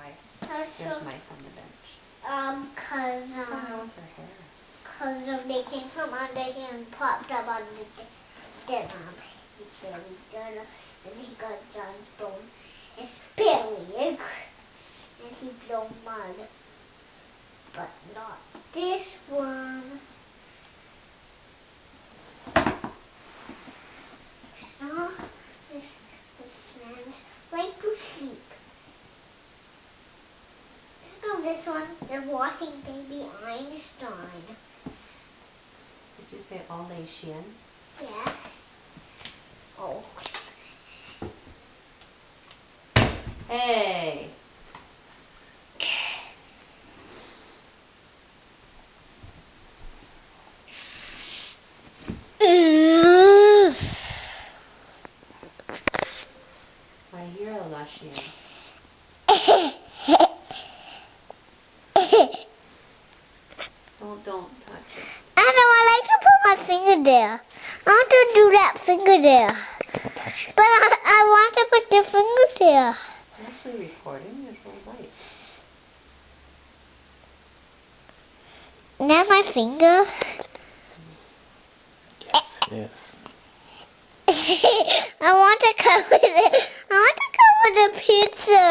Why? There's mice on the bench. With her hair. Cause they came from under here and popped up on the then he barely got up and he got John's bone. It's barely and he blew mud. But not this one. Now his friends like to sleep. This one, they're watching Baby Einstein. Did you say all day Shin? Yeah. Oh. Hey! I hear a Lushian. Don't touch it. I know, I like to put my finger there. I want to do that finger there. Touch it. But I want to put the finger there. It's actually recording. There's no light. Now my finger. Yes, yes. I want to cover it. I want to cover the pizza.